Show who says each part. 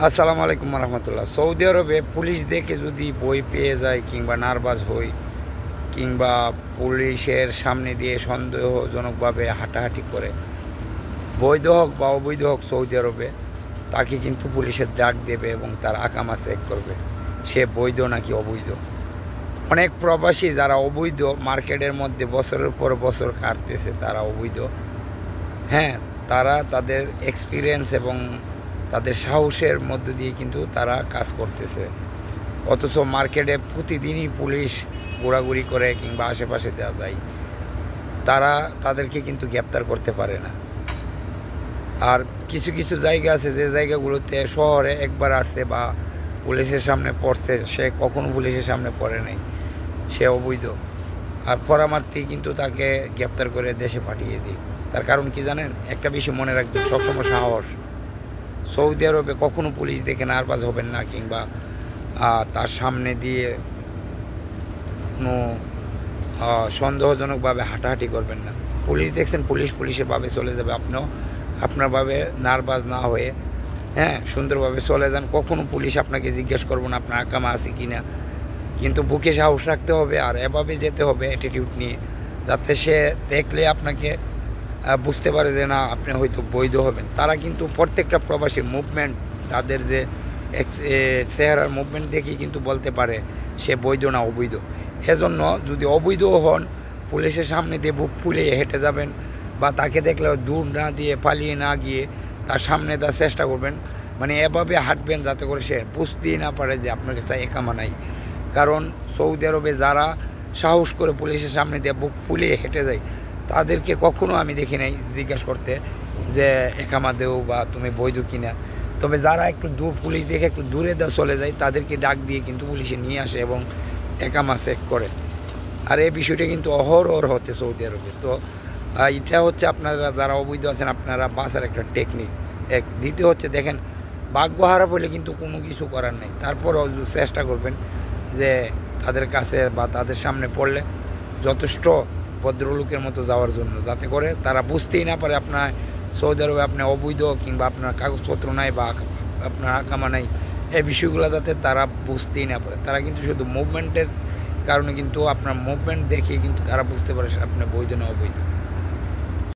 Speaker 1: আসসালামু আলাইকুম রহমতুল্লাহ। সৌদি আরবে পুলিশ দেখে যদি বই পেয়ে যায় কিংবা নার্ভাস হই কিংবা পুলিশের সামনে দিয়ে সন্দেহজনকভাবে হাঁটাহাঁটি করে, বৈধ হোক বা অবৈধ হোক, সৌদি আরবে তাকে কিন্তু পুলিশের ডাক দেবে এবং তার আকামা চেক করবে সে বৈধ নাকি অবৈধ। অনেক প্রবাসী যারা অবৈধ মার্কেটের মধ্যে বছরের পর বছর কাটতেছে, তারা অবৈধ, হ্যাঁ, তারা তাদের এক্সপিরিয়েন্স এবং তাদের সাহসের মধ্য দিয়ে কিন্তু তারা কাজ করতেছে। অথচ মার্কেটে প্রতিদিনই পুলিশ ঘোরাঘুরি করে কিংবা আশেপাশে দেওয়া যায়, তারা তাদেরকে কিন্তু গ্রেপ্তার করতে পারে না। আর কিছু কিছু জায়গা আছে যে জায়গাগুলোতে শহরে একবার আসছে বা পুলিশের সামনে পড়ছে, সে কখনো পুলিশের সামনে পড়ে নাই, সে অবৈধ। আর পরামার্থেই কিন্তু তাকে গ্রেপ্তার করে দেশে পাঠিয়ে দিই। তার কারণ কি জানেন? একটা বিষয় মনে রাখবেন, সবসময় সাহস। সৌদি আরবে কখনো পুলিশ দেখে নার্ভাস হবেন না কিংবা তার সামনে দিয়ে কোনো সন্দেহজনকভাবে হাঁটাহাঁটি করবেন না। পুলিশ দেখছেন, পুলিশের ভাবে চলে যাবে, আপনিও আপনারভাবে নার্ভাস না হয়ে, হ্যাঁ, সুন্দরভাবে চলে যান। কখনো পুলিশ আপনাকে জিজ্ঞেস করবো না আপনার আকামা আছে কি না, কিন্তু বুকে সাহস রাখতে হবে আর এভাবে যেতে হবে অ্যাটিটিউড নিয়ে, যাতে সে দেখলে আপনাকে বুঝতে পারে যে না, আপনি হয়তো বৈধ হবেন। তারা কিন্তু প্রত্যেকটা প্রবাসীর মুভমেন্ট, তাদের যে চেহারার মুভমেন্ট দেখেই কিন্তু বলতে পারে সে বৈধ না অবৈধ। এজন্য যদি অবৈধ হন, পুলিশের সামনে দিয়ে বুক ফুলিয়ে হেঁটে যাবেন বা তাকে দেখলে দূর না দিয়ে পালিয়ে না গিয়ে তার সামনে তার চেষ্টা করবেন, মানে এভাবে হাঁটবেন যাতে করে সে বুঝতেই না পারে যে আপনার কাছে একামা নাই। কারণ সৌদি আরবে যারা সাহস করে পুলিশের সামনে দিয়ে বুক ফুলিয়ে হেঁটে যায়, তাদেরকে কখনো আমি দেখি নাই জিজ্ঞাসা করতে যে একামা দেও বা তুমি বৈধ কিনা। তবে যারা একটু দূর, পুলিশ দেখে একটু দূরে চলে যায়, তাদেরকে ডাক দিয়ে কিন্তু পুলিশে নিয়ে আসে এবং একামা চেক করে। আর এই বিষয়টা কিন্তু অহরহ হচ্ছে সৌদি আরবে। তো এটা হচ্ছে আপনারা যারা অবৈধ আছেন, আপনারা বাঁচার একটা টেকনিক। দ্বিতীয় হচ্ছে, দেখেন, ভাগ্য খারাপ হলে কিন্তু কোনো কিছু করার নেই, তারপরও চেষ্টা করবেন যে তাদের কাছে বা তাদের সামনে পড়লে যথেষ্ট ভদ্রলোকের মতো যাওয়ার জন্য, যাতে করে তারা বুঝতেই না পারে আপনার সৌদি আরবে আপনি অবৈধ কিংবা আপনার কাগজপত্র নাই বা আপনার আকামা নাই। এই বিষয়গুলো যাতে তারা বুঝতেই না পারে। তারা কিন্তু শুধু মুভমেন্টের কারণে কিন্তু আপনার মুভমেন্ট দেখে কিন্তু তারা বুঝতে পারে আপনি বৈধ না অবৈধ।